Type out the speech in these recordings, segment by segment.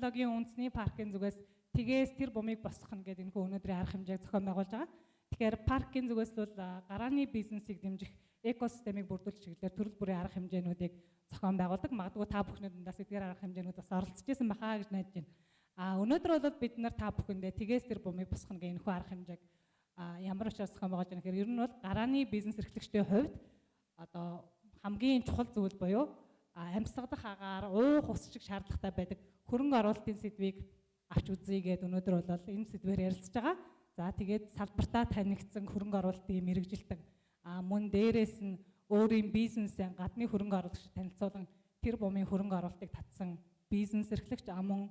технологийн үндэсний паркын зүгээс тгээс тэр бумыг босгох нь гэдэг энэ өнөөдрийн арга хэмжээг зохион байгуулж байгаа. Тэгэхээр паркын зүгээс л гарааны бизнесийг дэмжих экосистемийг бүрдүүлэх чиглэлээр төрөл бүрийн арга хэмжээнүүдийг зохион байгуулдаг. Магадгүй та бүхний дундаас эдгээр арга хэмжээнүүд бас оролцож исэн бахаа гэж найдаж байна. Өнөөдөр бол бид нар та бүхэндээ тгээс тэр бумыг босгох гэх энэхүү арга хэмжээг ямар учраас зохион байгуулж байгаа гэхээр ер нь бол гарааны бизнес эрхлэгчдийн хувьд одоо хамгийн чухал зүйл буюу амьсгадах агаар уух ус шиг шаардлагатай байдаг хөрөнгө оруулалтын сэдвийг авч үзье гэдэг өнөөдөр бол энэ сэдвээр ярилцж байгаа. За тэгээд салбартаа танигдсан хөрөнгө оруулалтын мэрэгжилтэн мөн дээрээс нь өөрийн бизнесээ гадны хөрөнгө оруулагчид танилцуулан тэр бумын хөрөнгө оруулалтыг татсан бизнес эрхлэгч мөн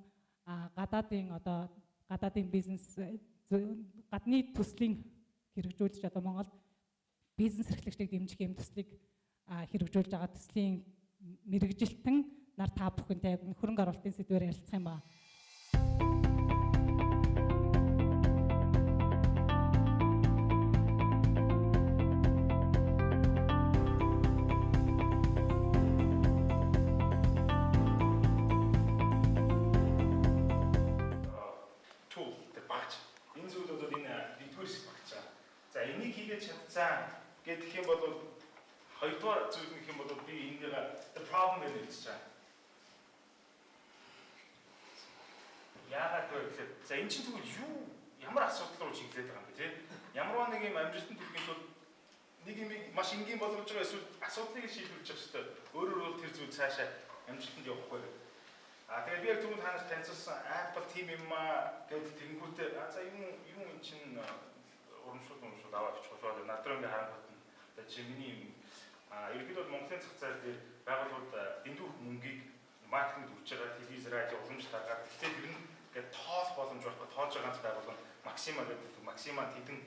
гадаадын бизнес гадны төслийн хэрэгжүүлж одоо Монголд бизнес эрхлэгчдийг дэмжих юм төслийг хэрэгжүүлж байгаа төслийн мэрэгжилтэн нар та бүхэнтэй хөрөнгө оруулалтын сэдвээр ярилцах юм байна. Энэ зүйлүүд энэ нэгдүгээр хэсэг багч. За энийг хийгээд чадсан гэх юм бол хоёрдугаар зүйл гэх юм бол би энийг the problem гэж хэлж байгаа. Яагаад гэвэл за энэ чинь тэгвэл юу ямар асуудал руу чиглээд байгаа юм бэ тий? Ямар нэг юм амжилтанд хүрэхин тулд нэг юм маш энгийн болгож байгаа эсвэл асуудлыг шийдвэрлэж байгаа шүү дээ. Өөрөөр бол тэр зүйл цаашаа амжилтанд явахгүй гэдэг. Тэгээд би яг түрүүнд танаас танилцуулсан Apple team юм гэдэг тэнгүүтээ за юм энэ чинь урамшуул аваад очих болоод надруу ингээ харангуут нь одоо чи миний ерөнхийдөө Монголын зах зээл дээр байгууллагууд дэндүүх мөнгийг маркетингд үрж байгаа телевиз, радио, уламж таргаад гэхдээ тэр нь ингээ тоол боломж байхгүй тоож байгаа байгууллага Максима гэдэг Максимад хэдэн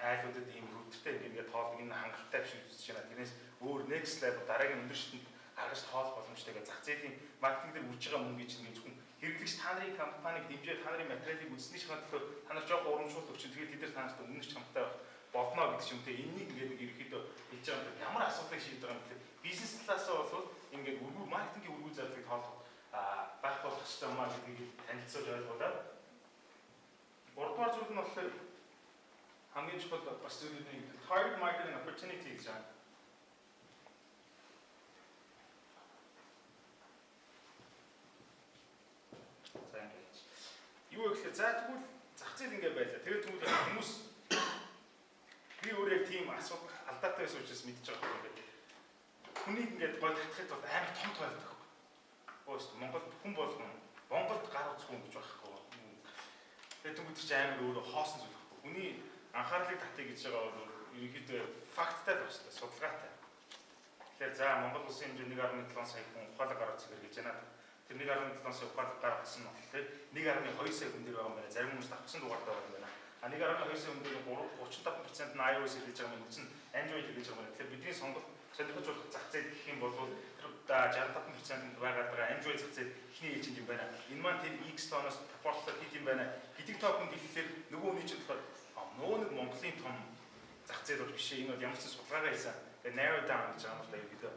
айлуудад ийм хөвдөлтэй ингээ тоол энэ хангалттай биш үзэж байна. Тэрнээс өөр next level дараагийн өндөр шатнд аргаж тоол боломжтойгээ зах зээлийн маркетинг дээр үрж байгаа мөнгө чинь зөвхөн хэрэглэгч та нарын компаниг дэмжиж та нарын материалыг үзсний шалтгаан та нар жоохон урамшуулдаг чинь тэгээд тэд нар танаас өмнө ч хамттай болно гэдэг юм те энийг ингээд ерөөхдөө хийж байгаа юм ямар асуудлыг шийдэж байгаа юм бэ бизнес талаасаа бол ингээд өргүү маркетингийн өргүү зардлыг тоолох байх болох хэрэгтэй юм аа гэдгийг танилцуулж ойлгуулаад гуравдугаар зүйл нь болохоор хамгийн чухал бас зүйл нэг target marketing opportunity гэж байна. Юу гэхээр за тэгвэл зах зээл ингэ байлаа. Тэгээд тэгвэл хүмүүс би өөрөө тийм асуудал алдаатай байсан учраас мэдчихэж байгаа юм байна. Хүнийг ингээд гой татхад бол амар том тойлдог. Өөст Монголд хүн болгон Монголд гар утсах хүн гэж байхгүй. Тэгээд тэгвэл чи амар өөрөө хоосон зүйл байхгүй. Хүний анхаарлыг татъя гэж байгаа бол ерөнхийдөө факттай л байна, судалгаатай. Тэгэхээр за Монгол улсын хэмжээ 1.7 сая хүн ухаалаг гар утсах гэж байна. Тэр 1.7 сая ухаалаг гар утсан нь болохоор 1.2 сая хүн дээр байгаа юм байна. Зарим хүмүүс давхсан дугаартай байгаа юм байна. 1.2 сая хүн дээр 35% нь iOS хэрэглэж байгаа юм, үндсэн Android хэрэглэж байгаа юм. Тэгэхээр бидний сонголт сонирхолтой зах зээл гэх юм бол тэр 65% нь байгаа Android зах зээл ихний ээлжинд юм байна. Энэ маань тэр X тооноос портлоор хэд юм байна. Гэдэг тоокнд гэхлээр нөгөө хүний чинь болохоор нөгөө нэг Монголын том зах зээл бол биш. Энэ бол ямар ч судалгаагаа хийсэн. Тэгээ narrow down гэж байгаа юм байна. Ерөөдөө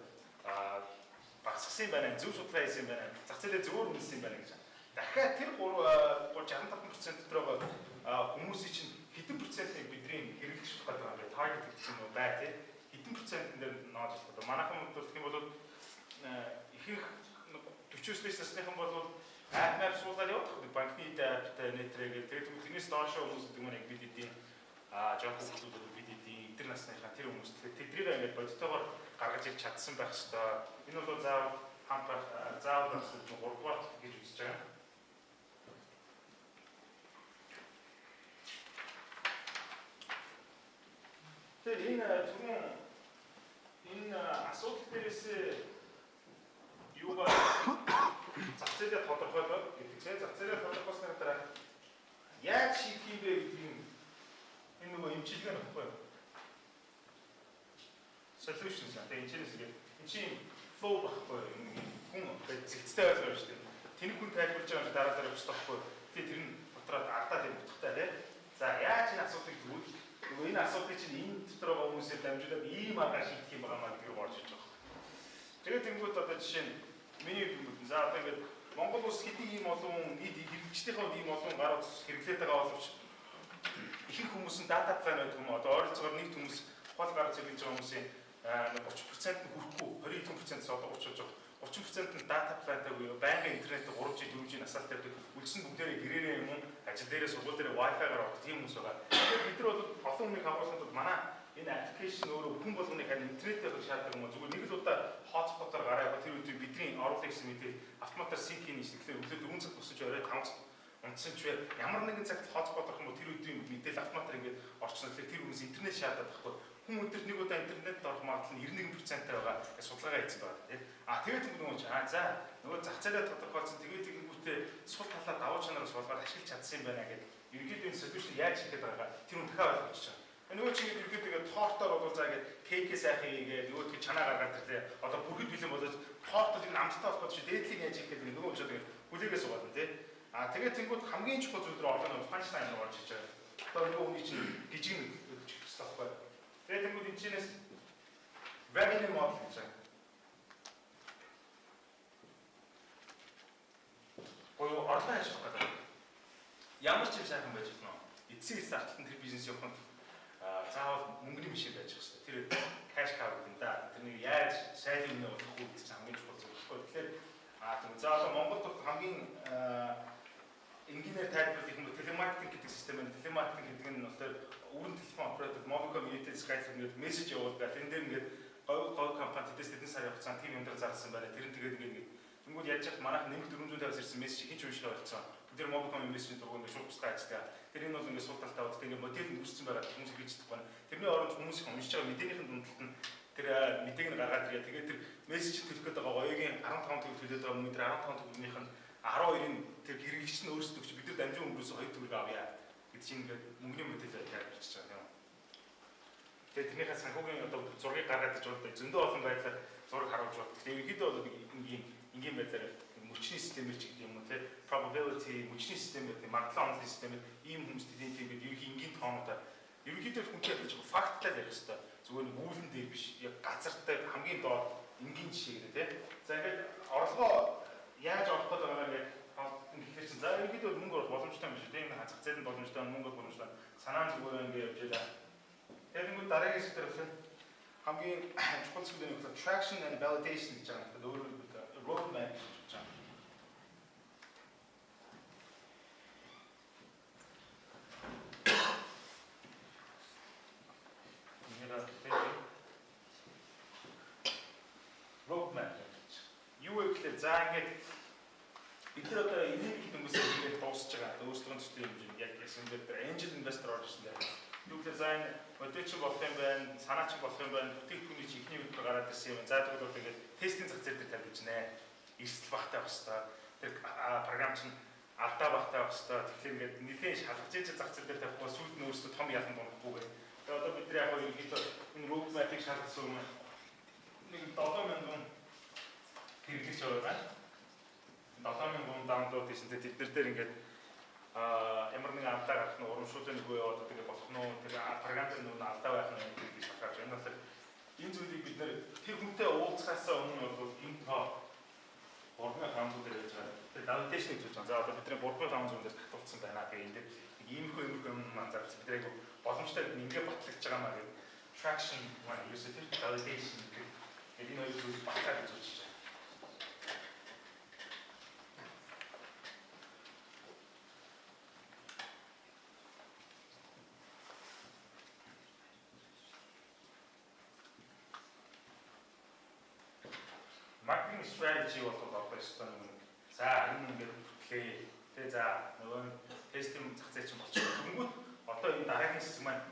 багссан байна, зөв судалгаа хийсэн байна. Зах зээлээ зөвөр үнэлсэн байна гэж. Дахиад тэр 65% дотор байгаа хүмүүсийн чинь хэдэн процентыг бидний хэрэглэж болох гэдэг юм бэ? Target гэдэг юм уу бай тий? Хэдэн процент дээр ноод болох. Манайхан бол гэх юм бол ихэнх 40-с насныхан бол app суулгаад явах гэдэг банкны appтай нэтрээгээ тэгээд тэрнээс доош хүмүүс гэдэг нь бид эдийн жоохон хүмүүсүүд бид эдийн тэр насныхаа тэр хүмүүс тэднийг ингээд бодтойгоор гаргаж иж чадсан байх хэвээр. Энэ бол заавал хамтрах заавал бас 3 дугаар гэж үзэж байгаа. Тэгээд энэ асуудал дээрээс юугаар зах зээлээ тодорхойлоод гэдэг. Зах зээлээ тодорхойлсны дараа яаж шийдэх юм бэ гэдэг нь энэ нөгөө эмчилгээ нөхгүй. Solutions гэдэг энэ чинь flow багхгүй хүн зэгцтэй ойлгож шүү дээ. Тэний хүн тайлбарж байгаа юм дараа өчтөхгүй. Тэр нь дотроо алдаад юм утгатай тий. За яаж энэ асуудыг тэгвэл нөгөө энэ асуудыг чинь энэ дотор байгаа хүмүүсээр дамжуулаад ийм аргаар шийдэх юм байгаа маа гэдгийг орж иж байгаа. Тэгээд тэнгууд одоо жишээ нь миний за одоо ингээд Монгол улс хэдий ийм олон нийт хэрэгжлийнхээ ийм олон гар утас хэрэглээд байгаа боловч ихэнх хүмүүс нь дата план байдаг юм. Одоо ойролцоогоор нийт хүмүүс ухаал гар зэрлэж байгаа хүмүүсийн 30% нь хүрэхгүй 20%-ээс одоо 30 болж байгаа. 30% нь дата плантай буюу байнгын интернеттэй 3G 4G насаалт тавьдаг. Үлдсэн бүгдээрээ гэрээрээ юм ажил дээрээ сургууль дээрээ Wi-Fi-гаар авдаг тийм хүмүүс байгаа. Тэгэхээр бид нар бол олон хүнийг хамруулахад бол манай энэ аппликейшн өөрөө хүн болгоныг харин интернеттэй байх шаардлагатай юм. Зүгээр нэг л удаа хотспотоор гараа явах тэр үед бидний оруулах гэсэн мэдээл автоматар синк хийн нэшлэхээр өглөө 4 цаг босож орой 5 цаг унтсан ч бай ямар нэгэн цагт хотспот авах юм бол тэр үеийн мэдээл автоматар ингээд орчихно. Тэгэхээр тэр хүмүүс интернет шаардаад байхгүй. Хүн өдөрт нэг удаа интернетд орох магадлал нь 91% байгаа судалгаагаа хийсэн байна тийм. Тэгээд нөгөө за нөгөө зах зээлээ тодорхойлсон тэгээд тэгэнгүүтээ сул талаа давуу чанараас болгоод ашиглаж чадсан юм байна гэдэг. Ерөнхийдөө энэ solution яаж хийх гээд байгаа тэр хүн дахиад ойлгож байгаа. Нөгөө чинь ерөнхийдөө тоортоор бол за ингээд кейк сайхан хийгээд нөгөө чанаа гаргаад ирлээ. Одоо бүрхэд бэлэн болоод тоортод энэ амттай болоход чи дээдлийг яаж хийх гэдэг нөгөө учраас тэгээд хүлээгээ суугаад тийм. Тэгээд тэнгууд хамгийн чухал зүйл рүү ороод punchline руу орж иж байгаа. Одоо нөгөө хүний чинь гижиг өгч хэвчээ байхгүй. Тэгээд тэнгууд энэ чинээс revenue model гэж байна. Боёо орлого ажих гэдэг. Ямар ч юм сайхан байж болно. Эцсийн старталтын тэр бизнес явахад заавал мөнгөний машин байж хэвчээ. Тэр cash cow гэдэг нь да. Тэрнийг яаж сайн юм болох вэ гэж хамгийн чухал зүйл байхгүй. Тэгэхээр за одоо Монголд бол хамгийн энгийнээр тайлбарлах юм бол телемаркетинг гэдэг систем байна. Телемаркетинг гэдэг нь болохоор өргөн телефон оператор Mobicom United Skype гэдэг мессеж явуулдаг. Тэн дээр ингээд говь компани тэдэс сарын хугацаанд тийм юм дээр зарсан байна. Тэр нь тэгээд ингээд тэнгууд яаж яхад манайх нэмэлт 450 ирсэн мессеж хинч уншиж болсон. Тэр Mobicom мессеж дургуун ингээд шууд бусдаа ажилладаг. Тэр энэ бол ингээд суулталтаа удаа ингээд модель нь үүссэн байгаа хүмүүс хийж чадахгүй. Тэрний оронд хүмүүс их уншиж байгаа мэдээнийхэн дундалт нь тэр мэдээг нь гаргаад ирээ. Тэгээд тэр мессеж төлөх гэдэг байгаа оюугийн 15 төгрөг төлөөд байгаа өнөөдөр 15 төгрөгнийх нь 12-ын тэр хэрэглэгч нь өөрсдөө өгч бид нар дамжин өнгөрөөсөө 2 төгрөг авъя гэдэг чинь ингээд мөнгөний модель тавьчихж байгаа юм. Тэгээд тэрнийхээ санхүүгийн одоо зургийг гаргаад иж бол зөндөө олон байдлаар зураг харуулж байна. Тэгээд ерөнхийдөө бол ингийн байдлаар мөчний системээр ч гэдэг юм уу те probability мөчний систем гэдэг магадлал онолын системээр ийм хүмүүстэй тийм гэдэг ерөнхий ингийн тоонуудаар ерөнхийдөө хүнтэй хэлж байгаа фактлаа ярих хэрэгтэй. Зүгээр нэг үүлэн дээр биш яг газартай хамгийн доод энгийн жишээ гэдэг те. За ингээд орлогоо яаж олох гээд байгаагаа ингээд тэгэхээр чинь за ерөнхийдөө мөнгө олох боломжтой юм шиг тийм зах зээлд боломжтой мөнгө олох боломжтой санаа зүгээр ингээд явж байлаа. Тэгээд ингээд дараагийн хэсгээр бол хамгийн чухал зүйл нь traction and validation гэж байгаа. Тэгээд өөрөөр хэлбэл roadmap гэж байна. Roadmap. Юу вэ гэхээр за ингээд бид нар одоо энерги хүмүүсээ ингээд дуусч байгаа. Өөрсдөө төслийн хэмжээнд яг гэсэн дээр angel investor орж ирсэн дээр. Юу гэхээр за энэ модель болох юм байна, санаач болох юм байна, бүтээгдэхүүний чинь ихний үед гараад ирсэн юм. За тэгвэл ингээд тестийн зах зээл дээр тавьж үзнэ. Эрсдэл багтай байх хэвээр. Тэр програм чинь алдаа багтай байх хэвээр. Тэгэхээр ингээд нэлийн шалгаж иж зах зээл дээр тавихгүй сүйд нь өөрсдөө том ялан дундахгүйгээр. Тэгээд одоо бид нар яг ерөнхийдөө энэ roadmap-ыг шалгасан юм. Нэг 7000 хэрэглэж байгаа. 7000 download хийсэн. Тэд нар дээр ингээд ямар нэгэн алдаа гарах нь урамшуулын нөгөө яваад тэгээд болох нь тэр програм дээр нөгөө алдаа байх нь гэж шалгаж байна. Тэгэхээр энэ зүйлийг бид нэр тэр хүнтэй уулзахаас өмнө бол энэ тоо 3500 дээр байж байгаа. Тэгээд validation гэж байна. За одоо бидний 3500 дээр татуулсан байна. Тэгээд энэ иймэрхүү юм анзаарч бид яг боломжтой ингээд батлагдж байгаа маа гэдэг traction маань ерөөсөө тэр validation гэдэг энэ хоёр зүйл батлаад үзүүлж байна. Marketing strategy бол одоо ёстой юм. За энэ ингээд бүтлээ. Тэгээ за нөгөө тестинг зах зээл чинь болчихсон. Тэнгүүд одоо энэ дараагийн хэсэг маань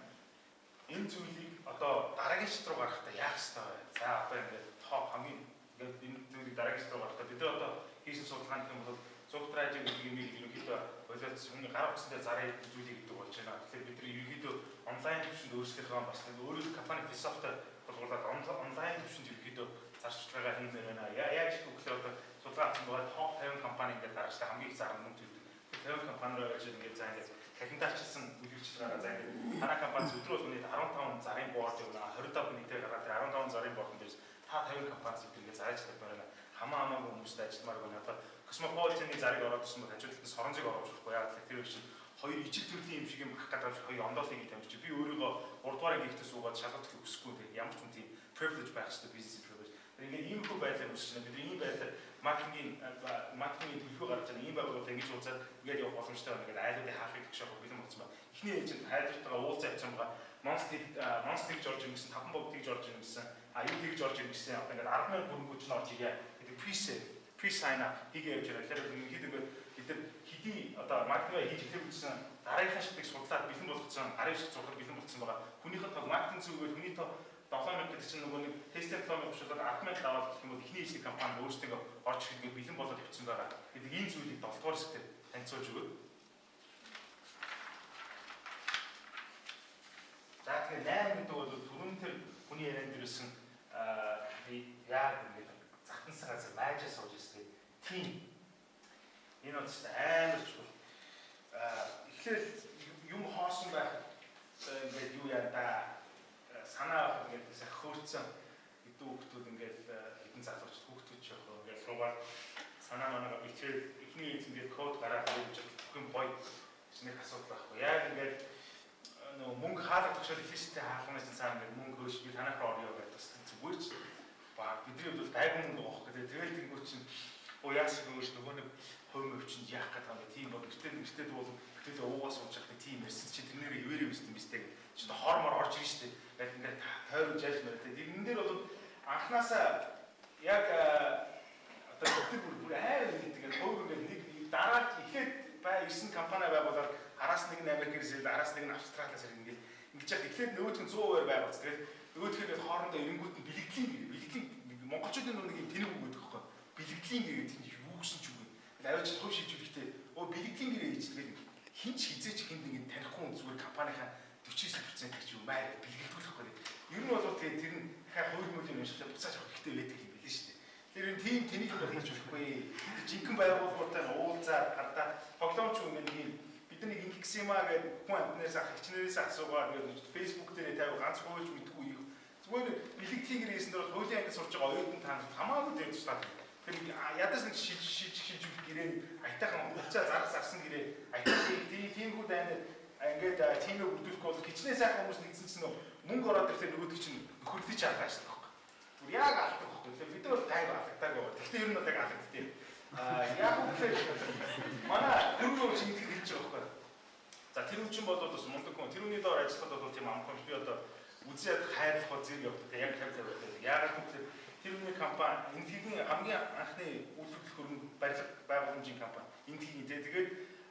энэ зүйлийг одоо дараагийн шат руу гаргахтаа яах ёстой вэ? За одоо ингээд топ хамгийн ингээд энэ зүйлийг дараагийн шат руу гаргахтаа бид одоо хийсэн судалгаанд юм бол зуг трайжинг гэдэг юм ерөнхийдөө болоод хүний гар утстай зарыг зүйлийг гэдэг болж байна. Тэгэхээр бид нар ерөнхийдөө онлайн төвшөнд өөрсдийнхөө бас өөрийн компани философитой болгуулад онлайн төвшөнд ерөнхийдөө зарчлагаа хиймээр байна. Яаж гэвэл одоо судалгаа хийсэн байгаа топ 50 компани ингээд гаргаж хамгийн их зарна мөнгө төлдөг. 50 компани руу явж ингээд за ингээд техникчлсан үйлчлэгээ за ингээд танай компани өдрөө өдөрт 15 зарын боорд явна. 25 нийтээр гараад 15 зарын боордон дээрс та 50 компани зүйл ингээд зааж тавьж байна. Хамаагүй хүмүүстэй ажилламаар байна. Одоо Космополитны зарыг ороод ирсэн бол хажуудалд нь соронзыг оруулж болохгүй. Яг тэр их чинь хоёр ижил төрлийн юм шиг юм гарах гэдэг хоёр ондоолыг тавьчих. Би өөрийгөө 3 дугаар ангийнхтай суугаад шалгах хүсэхгүй тэг. Ямар ч юм тийм privilege байх хэрэгтэй бизнес privilege. Тэр ингээд ийм хөө байдлаар үүсэж байна. Бид ийм байдлаар маркетингийн төлөвлөгөө гаргаж байгаа ийм байгууллагууд ингэж уулзаад ингээд явах боломжтой байна гэдэг айлуудын хаахыг гэж шахах бэлэн болсон байна. Эхний ээлжинд хайртайгаа уулзаа авсан байгаа. Монстиг Жорж ингэсэн, Тавхан богдыг Жорж ингэсэн, аюутыг Жорж ингэсэн. Одоо ингээд 10,000 хөрөнгөч нь орж ирээ. гэдэг pre-sign up хийгээ явж байгаа. Тэгэхээр хэд ингээд бид нар хэдий одоо маркетинг хийж эхлэх гэсэн дараагийн шатыг судлаад бэлэн болгоцсон, гарын шиг зурхад бэлэн болгоцсон байгаа. Хүнийхээ тоо маркетинг зүгээс хүний тоо 7,000 гэдэг чинь нөгөө нэг тестер тоомыг бушуулаад 10,000 даваад гэх юм бол эхний ижлэг компани өөрсдөө орж ирэхэд бэлэн болоод явцсан байгаа. гэдэг ийм зүйлийг 7 дугаар хэсгээр танилцуулж өгөөд. За тэгэхээр 8 гэдэг бол түрүүн тэр хүний ярианд ирсэн яг ингээд захтансагаас майжаа сууж ирсэн тийм энэ бол амар чухал. Тэгэхээр юм хоосон байх ингээд юу яа да санаа авах ингээд хөөрцөн хэдэн хүүхдүүд ингээд хэдэн залууч хүүхдүүд ч яг ингээд суугаад санаа манаа бичээд эхний ингээд код гараад өгч бүх юм гоё нэг асуудал байхгүй. Яг ингээд нөгөө мөнгө хаалга тогшоод ихлэжтэй хаалганаас цаана ингээд мөнгө хөөш би танах руу орё гэдэг бас зүгээр ч ба бидний хувьд бол гайгүй мөнгө гоох гэдэг. Тэгэл тэнгүүр чинь яаш гоош нөгөө нэг хувь өвчин яах гэдэг юм тийм бол гэртээ бол гэртээ уугаас сууж явах тийм эрсэж чи тэрнэрээ ивэрээ өссөн биз дээ. Чи хормоор орж ирж штэ. Яг ингээд тойроо жааж мөрөдөө. Тэрэн дээр бол анханасаа яг одоо тэр бүр айл гэдэг хувь ингээд нэг дараа ихэд ирсэн компани байгуулаад араас нэг нь Америкээс ирээд араас нэг нь Австралиас ирээд ингээд ингэж яг эхлээд нөгөөх нь 100% байгуулц. Тэгээд нөгөөх нь хоорондоо эренгүүт нь бэлгэлийн монголчуудын нэг юм тэнэг үг гэдэг байхгүй. Бэлгэлийн гэдэг нь юу гэсэн ч үг. Авиж хувь шийдвэрлэхдээ бэлгэлийн гэрээ хийчихлээ. Хинч хизээч хинд ингээд танихгүй зүгээр компанийнхаа 49% гэж юм байр бэлгэлдүүлэхгүй. Ер нь бол тэгээд тэр нь хаа хувь мөлийн уншихад буцааж авах хэрэгтэй байдаг юм билээ шүү дээ. Тэр нь тийм тэнийг хийж болохгүй. Жинхэнэ байгууллагуудтай уулзаад гардаа тоглоомч ингээд нэг бидний инксима гэдэг хүн амтнаас хичнэрээс асуугаад Facebook дээр тавь ганц хуульч мэдгүй юм. Зүгээр бэлгэлийн гэрээсэн дээр хуулийн ангид сурж байгаа оюутан танд хамаагүй дээр туслаад. Тэр ядаж нэг шилж гэрээ айтайхан хуцаа зарсан гэрээ айтайхан тиймгүй дайнд ингээд тимээ бүрдүүлэх бол хичнээн сайхан хүмүүс нэгдсэн чинь мөнгө ороод ирэхээр нөгөөдөг чинь нөхөрлөж чаалаа шүү дээ. Түр яг алдах байхгүй. Тэгэхээр бид нар тайв алдагдаг байгаа. Гэхдээ ер нь яг алдагдтыг. Яг үгээр манай хөрөнгө чинь ингэж хэлж байгаа байхгүй. За тэр үчин бол бас мундаг хүн. Тэр үний доор ажиллахад бол тийм амхан би одоо үзээд хайрлах зэрэг явдаг. Яг 50 50. Яагаад гэвэл тэр үний компани энэ тийм хамгийн анхны үйлдвэрлэх хөрөнгө барилга байгууламжийн компани. Энэ тийм тэгээд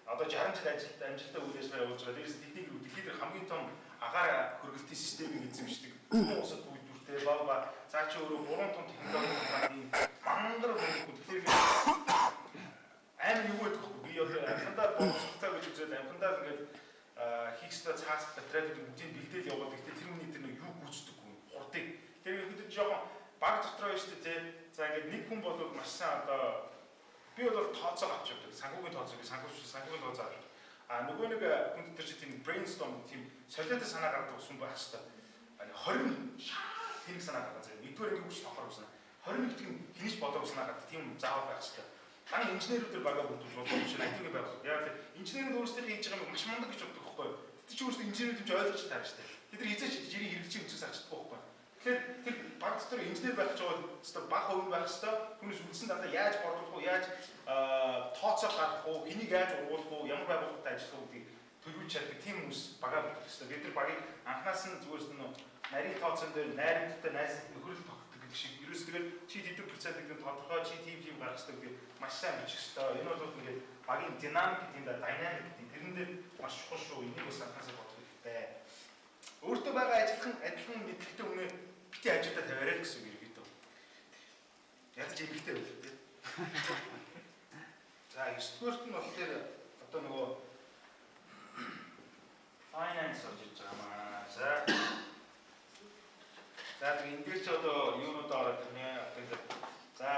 одоо 60 жил амжилттай үйл ажиллагаа явуулж байгаа. Дээрээс техник дэлхийд хамгийн том агаар хөргөлтийн системийг эзэмшдэг. Улсад үйлдвэртэй баа цаа чи өөрөө 3 том технологийн компани мангар хөргөлт. Тэгэхээр амар юу гэдэг вэ? Би одоо амхандаа боловсролтой гэж үзээд амхандаа ингээд хийхстэй цаас батарейд бүгдийг бэлдээл явуулдаг. Гэхдээ тэр хүний тэр нэг юу гүйцэдэггүй хурдыг. Тэр ихэд жоохон баг дотроо шүү дээ. За ингээд нэг хүн бол маш сайн одоо би бол тооцоо авч явдаг. Санхүүгийн тооцоог санхүүгийн тооцоо авч. Нөгөө нэг хүн дээр чи тийм brainstorm тийм солиотой санаа гаргадаг хүн байх хэвээр. 20 шаа тэнэг санаа гаргаж байгаа. Нэгдүгээр нэг хүч тохор уснаа. 21 тийм хинэж бодог санаа гаргадаг тийм заавал байх хэвээр. Таны инженерүүдээр бага бүрдүүлж болох юм шиг айтгийн байх. Яг л инженерүүд өөрсдөө хийж байгаа юм маш мундаг гэж боддог байхгүй юу? Тэр чи өөрсдөө инженерүүд юм ойлгож таарч штэ. Тэд нар хизээч жирийн хэрэгжих үсгээс авчдаг байхгүй юу? Тэгэхээр тэр баг дотор инженер байх гэж байгаа өстой баг хувь байх хэвээр хүмүүс үлдсэн дандаа яаж борлуулах уу, яаж тооцоо гаргах уу, энийг яаж ургуулах уу, ямар байгууллагатай ажиллах уу гэдгийг төлөвлөж чаддаг тийм хүмүүс бага бүрдэх хэвээр. Бид нар багийг анханаас нь зүгээрс нь нарийн тооцоон дээр найрамдтай найс нөхрөл тогтдог гэдэг шиг ерөөс тэгэл чи хэдэн процентыг нь тодорхой чи тийм гаргах хэрэгтэй гэдэг маш сайн бичих хэвээр. Энэ бол ингээд багийн динамик гэдэг нь динамик гэдэг. Тэрэн дээр маш чухал шүү. Энийг бас анхаасаа бодох хэрэгтэй. Өөртөө байгаа адилхан мэдлэгтэй өмнө бити хажуудаа тавиарай гэсэн үг иргэд. Ядаж эмгтэй байл тийм. За 9-р нь болохоор одоо нөгөө finance орж иж байгаа маа. За энэ дээр ч одоо юунууд орох юм яа. За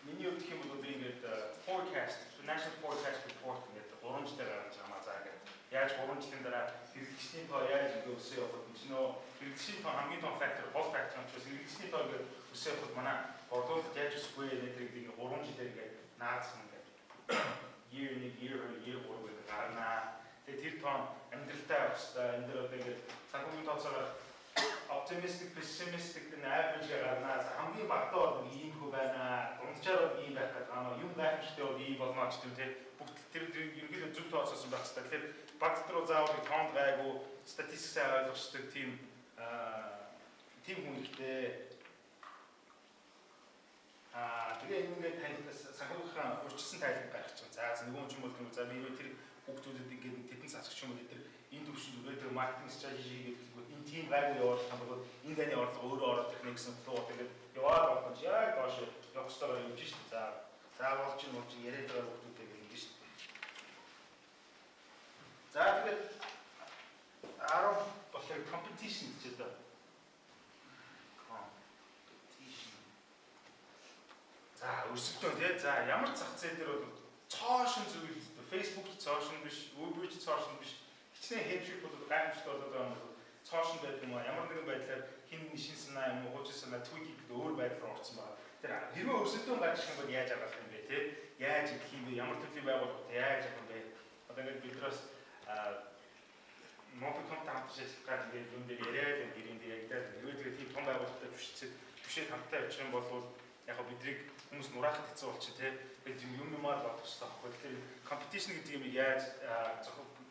миний хувьд гэх юм бол ингээд forecast, financial forecast report гэдэг 3 жилээр гаргаж байгаа маа. За ингээд яаж 3 жилийн дараа хэрэглэгчдийн тоо яаж өсөө явах гэж нөө хэрэглэгчдийн тоо хамгийн том factor, гол factor нь ч хэрэглэгчдийн тоо ингээд өсөө явах манай бодлуулалт яаж өсөх вэ гэдэг ингээд 3 жилээр ингээд наацсан ингээд year 3 гэдэг гарнаа. Тэгээд тэр тоон амьдралтай авчтай энэ дээр одоо ингээд санхүүгийн тооцоогоор optimistic, pessimistic and average гарнаа. Хамгийн багтаа бол ийм хөө байна. Унцчаар бол ийм байх гэдэг. Юм гайхамшигтай бол ийм болно ч тийм тийм. Бүгд тэр ерөнхийдөө зөв тооцоосон байх хэрэгтэй. Тэгэхээр багт руу заавал тоонд гайгүй статистиксаа ойлгочтой тийм хүн хэрэгтэй. Тэгээ ингээд танилцсан санхүүгийн урьдчилсан тайлбар гаргаж байгаа. За нөгөө юм бол тийм за би тэр хүүхдүүдэд ингээд тэдэн засагч юм уу тэр энэ төвшөнд өгөөд маркетинг стратеги гэдэг энэ тим гайгүй явуулах юм бол энэ даны орлого өөрөө ороод ирэх нэгсэн флоу тэгээд яваад болох нь яг доош явах ёстой юм чинь. За болж яриад байгаа хүүхдүүдтэй гэх юм чинь. За тэгээд 10 болохоор competition гэж одоо за өрсөлдөөн тий. За ямар зах зээл дээр бол цоошин зүйл Facebook цоошин биш, Uber цоошин биш. Хичнээн хэмжиг бол гайхамшигтай болоод байгаа юм. Цоошин байдаг юм аа. Ямар нэгэн байдлаар хин шин санаа юм уу, хуучин санаа tweet гэдэг өөр байдлаар орсон байна. Тэр хэрвээ өрсөлдөөн гарчих юм бол яаж аргах юм бэ тий? Яаж идэх юм бэ? Ямар төрлийн байгууллагатай яаж авах юм бэ? Одоо ингээд биднээс Mobicom таамагч ажиллагаа ингээд юм дээр яриад гэрийн дээр яг тэгээд тийм том байгууллагатай түшээд хамтдаа явчих юм бол яг бидрийг хүмүүс нураахад хэцүү болчих тий. Тэгээд юмар болох хэрэгтэй байхгүй. Тэгэхээр компетишн гэдэг юм яаж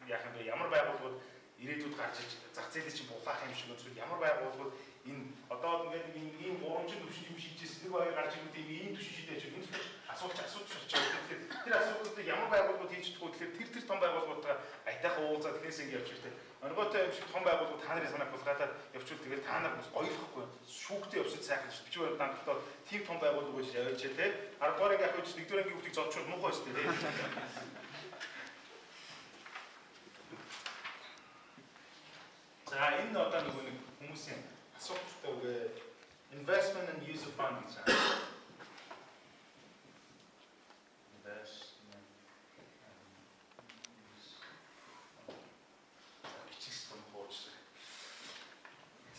яах юм бэ? Ямар байгууллагууд ирээдүйд гарч иж зах зээлийг чинь булаах юм шиг үзвэл ямар байгууллагууд энэ одоо ингээд ийм 300 төвшин юм шийдчихсэн нэг баяр гарч ирэх ийм төвшин шийдэж байгаа. Энэ асуудал болчихж байгаа. Тэгэхээр тэр асуудлуудыг ямар байгууллагууд хийж чадах вэ гэхээр тэр том байгууллагуудаа айтайхан уулзаад тэрнээс ингээд явчих тий. Онготой юм шиг том байгууллагууд та нарын санааг булгаалаад явуул тэгээд та нар бас гоёлохгүй шүүхтэй явсан сайхан шүү. Бичвэр дандалтаа тийм том байгууллага гэж явж тий. 10 дугаар анги ахиж 1 дугаар анги хүүхдийг зодчвол муухай шүү дээ тий. За энэ одоо нэг хүмүүсийн асуулттай үгүй investment and user funding гэж байна.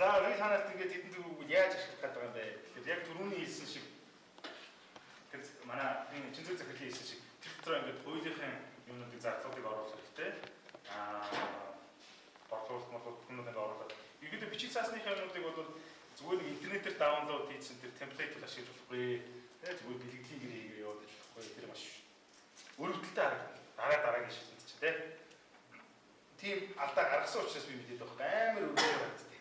За энэ санаат ингээд тэдэнд үгүй яаж ашиглах гэдэг юм бэ? Тэгэхээр яг түрүүний хэлсэн шиг тэр манай энэ чинзэг захирлын хэлсэн шиг тэр дотор ингээд хуулийнхын юмнуудыг зардлуудыг оруулах хэрэгтэй. Борлуулалт хүмүүс ингээд оруулаад ерөнхийдөө бичиг цаасны юмнуудыг бол зүгээр нэг интернетээр даунлоод хийсэн тэр темплейтийг ашиглаж болохгүй. Тэгээ зүгээр бэлгэдлийн гэр хийгээ явуулж болохгүй. Тэр маш өрөвдөлтөй дараагийн шилжүүлж чинь тий. Тийм алдаа гаргасан учраас би мэдээд байхгүй амар өрөвдөлтөй байна.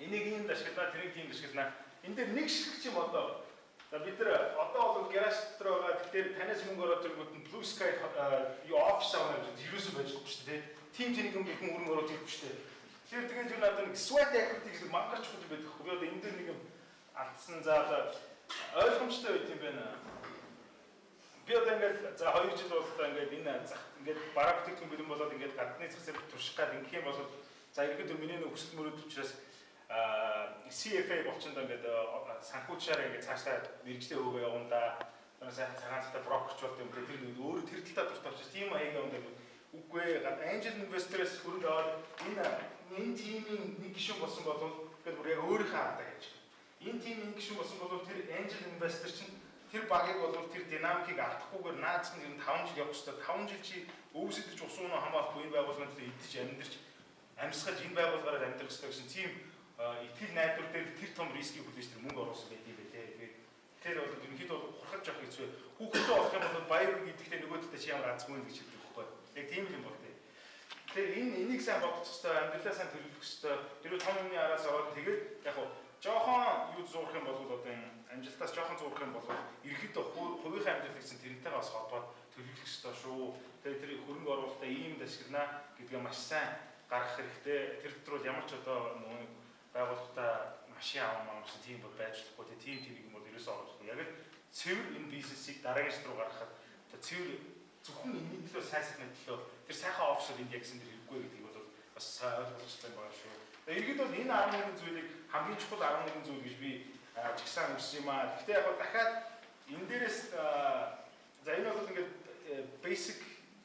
Энийг ийм ашиглаа, тэрийг тийм ашиглаа. Энд дээр нэг шиг юм одоо. За бид нар одоо бол гараж дотор байгаа. Тэгэхээр танаас мөнгө ороод ирэнгүүт нь Blue Sky офис авах гэж юусэн байж байгаа шүү дээ. Тим тэнийг юм бүхэн өрн ороод ирэхгүй шүү дээ. Тэгэхээр тэгээд юу надад нэг sweat equity гэдэг мангарч хүүд байдаг. Би одоо энэ дээр нэг юм алдсан заалаа ойлгомжтой байт юм байна. Би одоо ингээд за 2 жил боллоо ингээд энэ зах ингээд бараа бүтээгдэхүүн бэлэн болоод ингээд гадны зах зээл турших гад ингэх юм бол за ерөнхийдөө миний нэг өсөлт мөрөд учраас CFA болчиход ингээд санхүүчаараа ингээд цаашдаа мэрэгчлээ хөөгөө явуунда сайхан цагаан цагтаа брокерч болт юм гэдэг тэр өөрөө тэр талдаа дуртай учраас тийм аяг юм дээр үгүй angel investor-с хөрөнгө аваад энэ тимийн нэг гишүүн болсон бол тэгээд бүр яг өөрийнхөө хандаа гэж. Энэ тимийн нэг гишүүн болсон бол тэр angel investor чинь тэр багийг бол тэр динамикийг алдахгүйгээр наацхан ер нь 5 жил явах хэрэгтэй. 5 жил чи өвсөдж усуунаа хамаахгүй энэ байгууллаганд идэж амьдэрч амьсгаж энэ байгууллагаараа амьдрах хэрэгтэй гэсэн тийм итгэл найдвар дээр тэр том рискийг хүлээж тэр мөнгө оруулсан байдаг юм байна. Тэгэхээр бол ерөнхийдөө хурхаж явах хэцүү. Хүүхдтэй болох юм бол баяр гэдэгтээ нөгөө талд чи ямар азгүй гэж хэлдэг байхгүй. Яг тийм юм бол тээ. Тэгэхээр энийг сайн бодчих хэвээр амьдралаа сайн төлөвлөх хэвээр тэр том юмны араас аваад тэгээд яг хуу жоохон юу зурх юм бол одоо энэ амжилтаас жоохон зурх юм бол ерөнхийдөө хувийнхаа амьдрал гэсэн тэрнтэйгээ бас холбоод төлөвлөх хэвээр шүү. Тэгээд тэр хөрөнгө оруулалтаа ийм ашиглана гэдгээ маш сайн гаргах хэрэгтэй. Тэр дотор бол ямар ч одоо нөгөө байгууллагатай машин авах тийм бол байж болохгүй. Тийм юм бол ерөөсөө оруулахгүй. Яг л цэвэр энэ бизнесийг дараагийн шат руу гаргахад одоо цэвэр зөвхөн энэ төлөө сайсахны төлөө тэр сайхан офшор энд яг гэсэн дэр хэрэггүй гэдгийг бол бас ойлгомжтой байгаа шүү. Иргэд бол энэ 11 зүйлийг хамгийн чухал 11 зүйл гэж би чигсаан өгсөн юм аа. Гэхдээ яг дахиад энэ дээрээс за энэ бол ингээд basic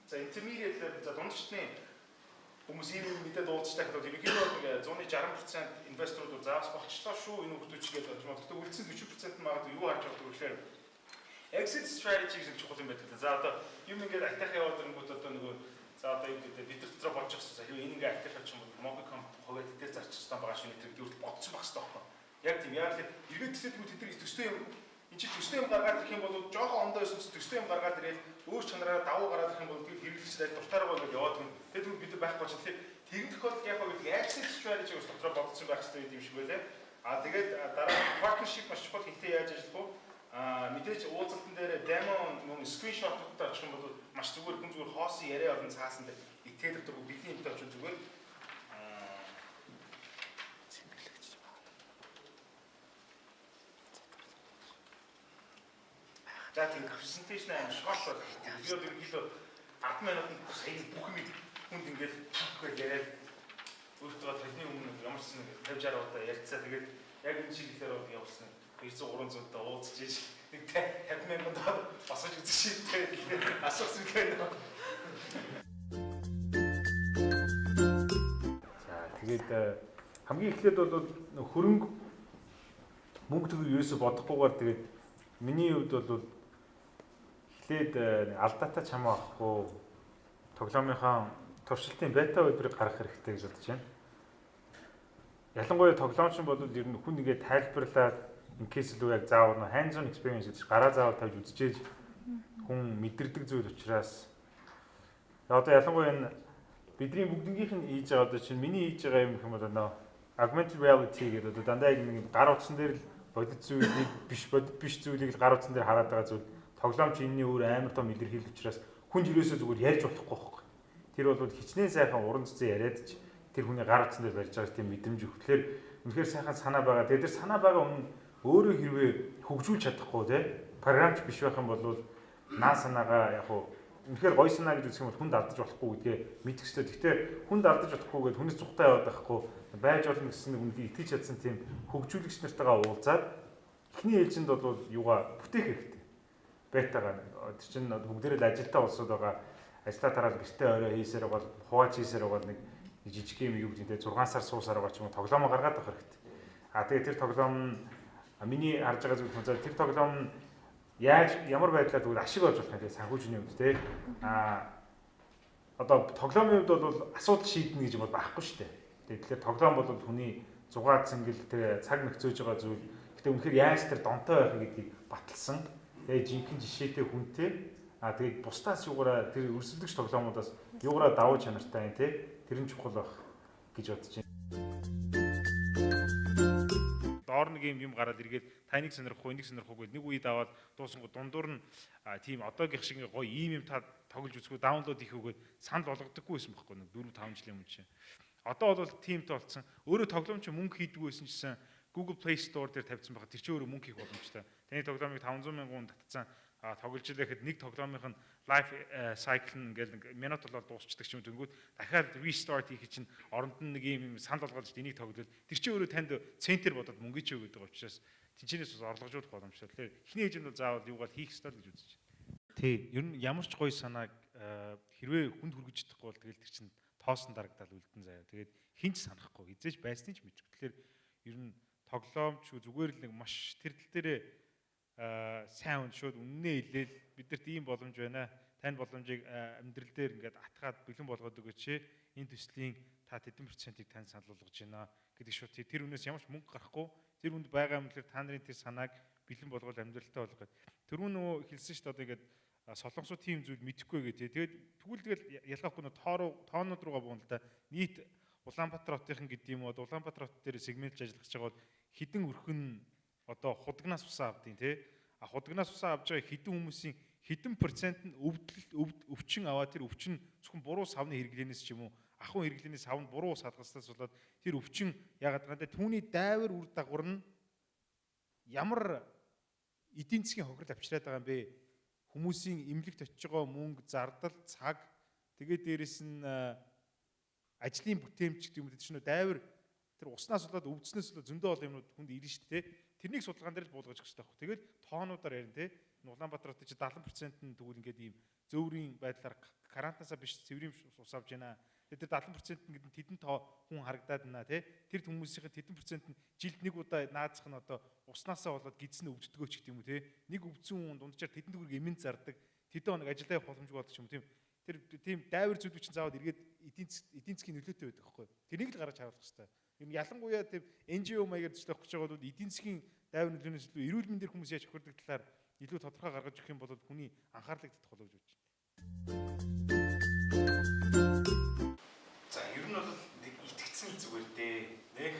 за intermediate level за дундчны хүмүүс ийм мэдээ дуудчихдаг гэдэг. Ерөнхийдөө ингээд 160% инвесторууд заавал болчихлоо шүү энэ хүмүүсчгээд болж байна. Гэхдээ үлдсэн 40% нь магадгүй юу харж байгаа гэхээр exit strategy гэсэн чухал юм байдаг. За одоо юм ингээд атах яваад ирэнгүүт одоо нөгөө за одоо юу гэдэг бид нар дотроо болж байгаа хэрэг энэ ингээд атах явчих юм бол Mobicom хувьд дээр зарчих стан байгаа шүү нэг төрөлд бодсон байх хэрэгтэй байна. Яг тийм яг л эргээд төсөөлгүүд тэд нар төстэй юм энэ чи төстэй юм гаргаад ирэх юм бол жоохон ондоо байсан ч төстэй юм гаргаад ирээд өөр чанараараа давуу гараад ирэх юм бол тэр хэрэглэгчдээ дуртаараа бол яваад гэн тэгээд бид байхгүй ч тэгэхээр тэгэх тохиолдолд яг гэдэг exit strategy ус дотроо бодсон байх хэрэгтэй юм шиг байлаа. Тэгээд дараа partnership маш чухал хэрэгтэй яаж ажиллах вэ? Мэдээж уулзалтан дээр demo мөн скриншотуудтай очих юм бол маш зүгээр хүн зүгээр хоосон яриа олон цаасан дээр итгэл өгдөг бидний юмтай очих зүгээр за тийм презентацийн аим шорт бол би ерөнхийдөө 10 минутанд сая бүх юм хүнд ингээд яриад өөртөө тэрний өмнө ямар ч нэг 50 60 удаа ярьцаа тэгээд яг энэ чиглэлээр бол явуулсан 200 300 удаа уулзж ийш нэг 50,000 удаа босгож үзсэн шийдтэй асуух зүйлээ. За тэгээд хамгийн эхлээд бол хөрөнгө мөнгө төгрөг ерөөсө бодохгүйгээр тэгээд миний хувьд бол эхлээд алдаатай чамаа авахгүй тоглоомынхаа туршилтын бета өдрийг гаргах хэрэгтэй гэж бодож байна. Ялангуяа тоглоомч бол ер нь хүн нэгээ тайлбарлаад инкейс л яг заавал hands on experience гэж гараа заавал тавьж үзчихээж хүн мэдэрдэг зүйл учраас одоо ялангуяа энэ бидний бүгднгийнх нь хийж байгаа одоо чинь миний хийж байгаа юм гэх юм бол нөө augmented reality гэдэг одоо дандаа яг нэг гар утсан дээр л бодит зүйлийг биш зүйлийг л гар утсан дээр хараад байгаа зүйл тоглоомч энэний өөр амар том илэрхийлэл учраас хүн жирээсээ зүгээр ярьж болохгүй байхгүй. Тэр бол хичнээн сайхан уран зузаан яриад ч тэр хүний гар утсан дээр барьж байгаа тийм мэдрэмж өгөх. Тэгэхээр үнэхээр сайхан санаа байгаа. Тэгээд тэр санаа байгаа өмнө өөрөө хэрвээ хөгжүүлж чадахгүй те програмч биш байх юм бол наа санаагаа яг хуу үнэхээр гоё санаа гэж үзэх юм бол хүнд алдаж болохгүй гэдгээ мэдэх хэрэгтэй. Гэхдээ хүнд алдаж болохгүй гэдээ хүнээс зүгтаа яваад байхгүй байж болно гэсэн нэг үнэхээр итгэж чадсан тийм хөгжүүлэгч нартайгаа уулзаад эхний ээлжинд бол юугаа бүтээх хэрэгтэй. Бетагаа тэр чинь бүгдээрээ л ажилтаа улсууд байгаа. Ажлаа тараад гэртээ орой хийсээр бол хувааж хийсээр бол нэг жижиг юм юу гэдэг 6 сар суусаар байгаа ч юм уу тоглоомоо гаргаад авах хэрэгтэй. Тэгээ тэр тоглоом миний харж байгаа зүйл нь тэр тоглоом яаж ямар байдлаар тэгвэл ашиг олж болох юм те санхүүжний үед те одоо тоглоомын үед бол асуудал шийднэ гэж бол байхгүй шүү дээ. Тэгэхээр тоглоом бол хүний зугаа цэнгэл тэр цаг нөхцөөж байгаа зүйл. Гэтэ үнэхээр яаж тэр донтой байх гэдгийг баталсан. Тэгээ жинхэнэ жишээтэй хүнтэй тэгээд бусдаас юугаараа тэр өрсөлдөгч тоглоомудаас юугаараа давуу чанартай юм те тэр нь чухал байх гэж бодож байна. Доор нэг юм гараад эргээд таныг сонирхгүй энийг сонирхгүй нэг үед аваад дуусангууд дундуур нь тийм одоогийнх шиг гоё ийм юм та тоглож үзэхгүй даунлоод хийхүүгээ санал болгодоггүй байсан байхгүй нэг 4 5 жилийн өмнө чинь. Одоо бол тиймтэй болцсон. Өөрөө тоглоомч мөнгө хийдгүү байсан чинь Google Play Store дээр тавьсан байгаа. Тэр чинь өөрөө мөнгө хийх боломжтой. Таны тоглоомыг 500,000 татцсан тоглож ирэхэд нэг тоглоомынх нь life cycle нь ингээл минут болоод дуусчдаг ч юм дөнгөд дахиад restart хийх чинь оронд нь нэг юм санал болгоод энийг тоглоод тэр чинь өөрөө танд центр бодоод мөнгө ч өгöd байгаа учраас тэнцэнээс бас орлогожуулах боломжтой. Тэгэхээр эхний ээжэнд бол заавал юугаар хийх ёстой л гэж үзэж байна. Тий, ер нь ямар ч гоё санааг хэрвээ хүнд хүргэж чадахгүй бол тэгэл тэр чинь тоосон дарагдал үлдэн заяа. Тэгээд хинч санахгүй хизээж байсны ч мэдгүй. Тэгэхээр ер нь тоглоомч зүгээр л нэг маш тэр тал дээрээ сайн хүн шууд үннээ хэлээл бидэрт ийм боломж байна. Тань боломжийг амьдрал дээр ингээд атгаад бэлэн болгоод өгөөч. Энэ төслийн та тэдэн процентыг тань санал болгож байна гэдэг шууд тэр үнээс ямар ч мөнгө гарахгүй тэр үнд байгаа юм л та нарын тэр санааг бэлэн болгоод амьдралтай болгоод түрүүн нөгөө хэлсэн шүү дээ одоо ингээд солонгосууд тийм зүйл мэдэхгүй гэдэг. Тэгээд тэгвэл ялгаахгүй тоонууд руугаа буун л да нийт Улаанбаатар хотынхан гэдэг юм уу Улаанбаатар хот дээр сегментж ажиллаж байгаа бол хідэн өрхөн одоо худагнаас усаа авдیں۔ Тэ худагнаас усаа авж байгаа хідэн хүмүүсийн хідэн процент нь өвчин аваад тэр өвчин зөвхөн буруу савны хэрэглэнээс ч юм уу ахуйн хэрэглэний савнд буруу ус хадгалснаас болоод тэр өвчин ягаад гэвэл түүний дайвар үр дагавар нь ямар эдийн засгийн хохирол авчираад байгаа юм бэ? Хүмүүсийн эмнэлэгт очиж байгаа мөнгө, зардал, цаг тэгээд дээрэс нь ажлын бүтээмж гэдэг юм уу чинь дайвар тэр уснаас болоод өвдснөөс болоод зөндөө олон юмнууд хүнд ирнэ шүү дээ. Тэрнийг судалгаан дээр л буулгаж өгч таахгүй. Тэгээд тоонуудаар ярина те. Улаанбаатар хотод 70% нь тэгвэл ингээд ийм зөөврийн байдлаар карантинасаа биш цэврийн ус авч байна. Тэгээд тэр 70% ингээд тэдэн тоо хүн харагдаад байна тий. Тэр хүмүүсийн тэдэн процент нь жилд нэг удаа наазах нь одоо уснаасаа болоод гидсэн өвддөгөө ч гэдэг юм уу тий. Нэг өвдсөн хүн дунджаар тэдэн төгрөг эмэнд зардаг. Тэдэн хоног ажиллаа явах боломжгүй болчих юм тийм. Тэр тийм дайвар зүйлүүд чинь заавал эргээд эдийн засгийн нөлөөтэй байдаг байхгүй. Тэрийг л гаргаж харуулах хэрэгтэй. Юм ялангуяа тийм NGO маягаар төслөх гэж байгаа бол эдийн засгийн дайвар нөлөөнөөс илүү эрүүл мэндийн хүмүүс яаж өхөрдөг талаар илүү тодорхой гаргаж өгөх юм бол хүний анхаарлыг татах болов гэж бодож байна. За ер нь бол нэг итгэцэн зүгээр дээ. Нэг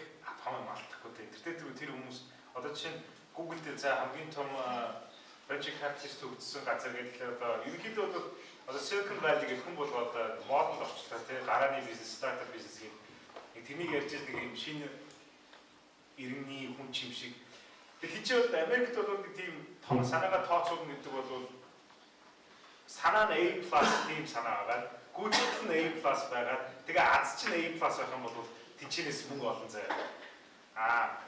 том малтахгүй дээ. Тэр хүмүүс одоо жишээ нь Google дээр за хамгийн том venture capitalist төгссөн газар гэхлээр одоо ерөнхийдөө бол одоо Silicon Valley гэх хүн болгоод модон орчлоо тий гарааны бизнес, стартап бизнес гэх нэг тэнийг ярьж байгаа нэг юм шинэ иргэний хүн чим шиг. Тэгэхээр хичээл Америкт бол нэг тийм том санаагаа тооцоолно гэдэг бол санаа нь A+ тийм санаа байгаа. Гүйцэтгэл нь A+ байгаа. Тэгээ аз чинь A+ байх юм бол тэнцэнээс мөнгө олон заяа.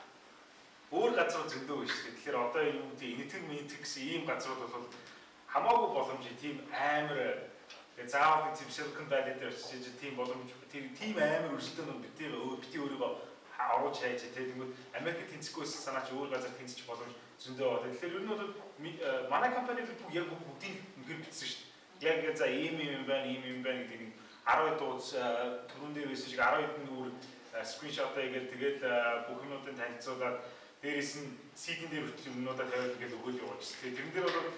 Өөр газар зөндөө биш. Тэгэхээр одоо юу гэдэг энэтхэг гэсэн ийм газрууд бол хамаагүй боломжтой тийм амар заавал тийм Silicon Valley дээр очиж тийм боломж тийм амар өрсөлдөөн бити өөрийгөө оруулж хайж тэгээд Америкт тэнцэхгүйс санаа чи өөр газар тэнцэж боломж зөндөө байна. Тэгэхээр ер нь бол манай компани яг бүгдийг үнээр бичсэн шүү дээ. Яг за ийм байна гэдэг 10 дууц түрүүн дээр байсан шиг 10 хэдэн өөр скриншотоо тэгээд бүх юмнуудыг танилцуулаад дээрээс нь CD-н дээр хүртэл юмнуудаа тавиад ингээд өгөөл явуулж. Тэгээд тэрэн дээр бол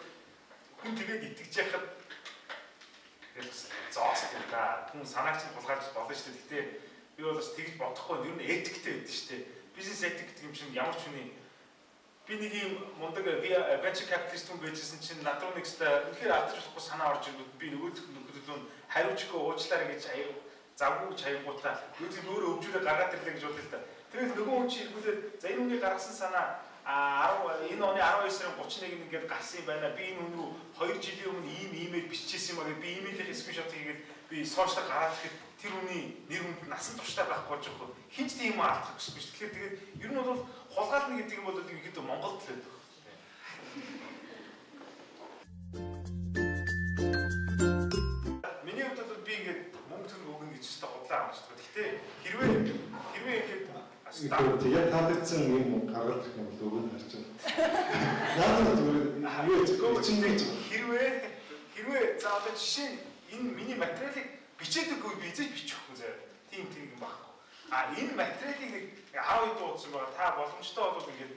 хүн тэгээд итгэж яхад зоос юм да. Хүн санаач нь хулгайлж болно шүү дээ. Гэхдээ би бол бас тэгж бодохгүй ер нь этиктэй байдаг шүү дээ. Бизнес этик гэдэг юм чинь ямар ч хүний би нэг юм мундаг venture capitalist хүн байжсэн чинь над руу нэгстэй үнэхээр алдаж болохгүй санаа орж ирэнгүүт би нөгөөдөлөө хариуцгүй уучлаарай гэж завгүй чаягуудаа юу өөрөө өвжүүрээ гаргаад ирлээ гэж бодлоо л да. Тэгээд нөгөө хүн чинь иргүүлээд за энэ хүний гаргасан санаа энэ оны 12 сарын 31-нд ингээд гарсан юм байна. Би энэ хүн рүү 2 жилийн өмнө ийм имэйл биччихсэн юм аа гэд би имэйлийнхээ скриншот хийгээд би сошиал гараад ирэхэд тэр хүний нэр хүнд насан туршдаа байхгүй болж байгаа. Хинч тийм юм алдах гэсгүй шүү. Тэгэхээр тэгээд ер нь бол хулгайлна гэдэг юм бол ерөөдөө Монголд л байдаг. Миний хувьд бол би ингээд мөнгө төгрөг өгнө гэж өстой худлаа авч байгаа. Гэхдээ хэрвээ ингээд яг таалагдсан юм гаргаж ирэх юм бол өгөн харж байна. Наад зүгээр хэрвээ за одоо жишээ энэ миний материалыг бичээд өгөө би эзэж бичихгүй заяа. Тийм юм байхгүй. Энэ материалыг нэг 12 дуудсан байгаа. Та боломжтой бол ингээд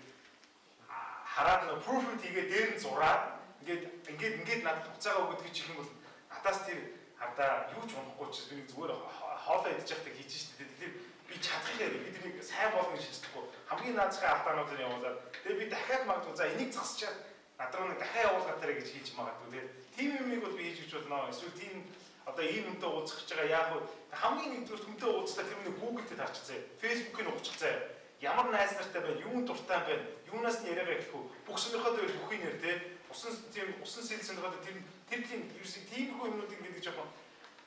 хараад нэг proof хийгээ дээр нь зураад ингээд надад буцаага өгöd гэж их юм бол надаас тэр хардаа юу ч унахгүй ч би нэг зүгээр хоолоо идэж байхдаа хийж штэ. Тэгэхээр би чадах хэрэг би тэрийг сайн болгоно гэж хэлчихгүй. Хамгийн наацхан алдаануудыг явуулаад тэгээ би дахиад магадгүй за энийг засчаад надруу нэг дахиад явуулах хэрэгтэй гэж хийж магадгүй. Тийм юмыг бол би хийж өгч болно. Эсвэл тийм одоо ийм үнтэй уулзах гэж байгаа яг хамгийн нэгдүгээр хүнтэй уулзлаа тэр нэг Google дээр харчихсан. Facebook-ыг уучихсан. Ямар найз нартай байна, юунд дуртай байна, юунаас нь яриагаа гэхүү. Бүх сонирхоод байвал бүхий нэр те. Усан сэл сонирхоод тэр тийм хөө юмнууд ингэж жоохон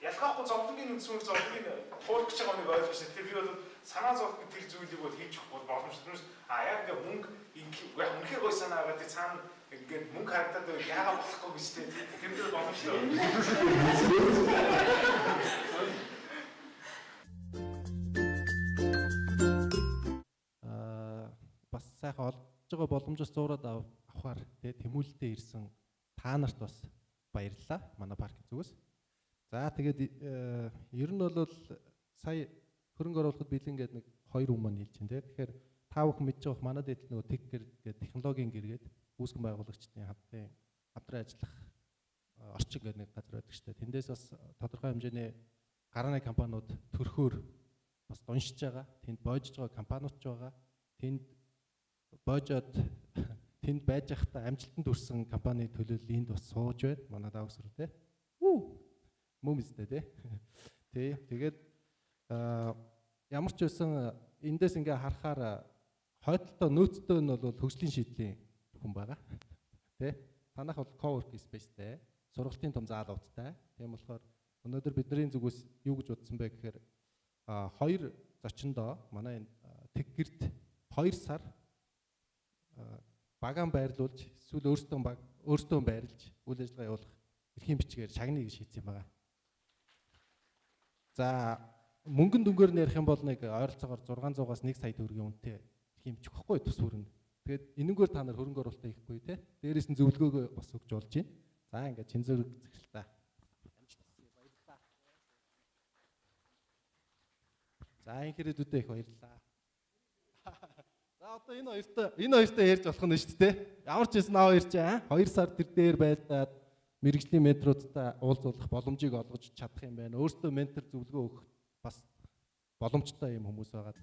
ялгаахгүй зовлонгийн үндсээр зовлонгийн туурах гэж байгаа нэг ойлгож байна. Тэгэхээр би бол санаа зовх гэдэг зүйлийг бол хийж өгөх боломжтой. Яг ингээ мөнгө яг үнэхээр гой санаа байгаа тий цаана ингээд мөнгө харагдаад байвал яагаад болохгүй гэж тий тэр дээр боломжтой. Бас сайхан олж байгаа боломжоос зуураад авахар тий тэмүүлэлтэд ирсэн та нарт бас баярлалаа манай паркийн зүгээс. За тэгээд ер нь бол сая хөрөнгө оруулахад бэлэн гэдэг нэг 2 хүн маань хэлж байна тий. Тэгэхээр та бүхэн мэдж байгаа манай дэд нөгөө Tech-гэр гэдэг технологийн гэргээд үүсгэн байгуулагчдын хамтран ажиллах орчин гэдэг нэг газар байдаг шүү дээ. Тэндээс бас тодорхой хэмжээний гарааны компаниуд төрхөөр бас дуншиж байгаа. Тэнд боожж байгаа компаниуд ч байгаа. Тэнд боожоод тэнд байж байхдаа амжилтанд хүрсэн компани төлөөлөл энд бас сууж байна. Манай давагсруу тий. Мөн үстэй тий. Тий. Тэгээд ямар ч байсан эндээс ингээ харахаар хойдолтой нөөцтэй нь бол хөгжлийн шийдлийн хүн байгаа. Тий. Танах бол coworking spaceтэй, сургалтын том заалуудтай. Тийм болохоор өнөөдөр бидний зүгээс юу гэж бодсон бэ гэхээр 2 зочиндоо манай Tech-гэрт 2 сар багаан байрлуулж эсвэл өөртөө байрлаж үйл ажиллагаа явуулах эрхийн бичгээр шагныг шийдсэн юм байна. За мөнгөн дүнгээр нь ярих юм бол нэг ойролцоогоор 600-аас 1 сая төгрөгийн үнэтэй хэмжих байхгүй тус хүрнэ. Тэгээд энэнгээр та нар хөрөнгө оруулалтаа хийхгүй те. Дээрээс нь зөвлөгөөгөө бас өгч болж байна. За ингээд чин зэрэг захиралтаа. Баярлалаа. За энэ хэрэгүүдээ их баярлалаа. За одоо энэ хоёртой ярьж болох нь шүү дээ. Ямар ч юм наа хоёр ч 2 сар тэр дээр байлаад мэрэгжлийн менторуудтай уулзуулах боломжийг олгож чадах юм байна. Өөртөө ментор зөвлөгөө өгөх бас боломжтой юм хүмүүс байгаа.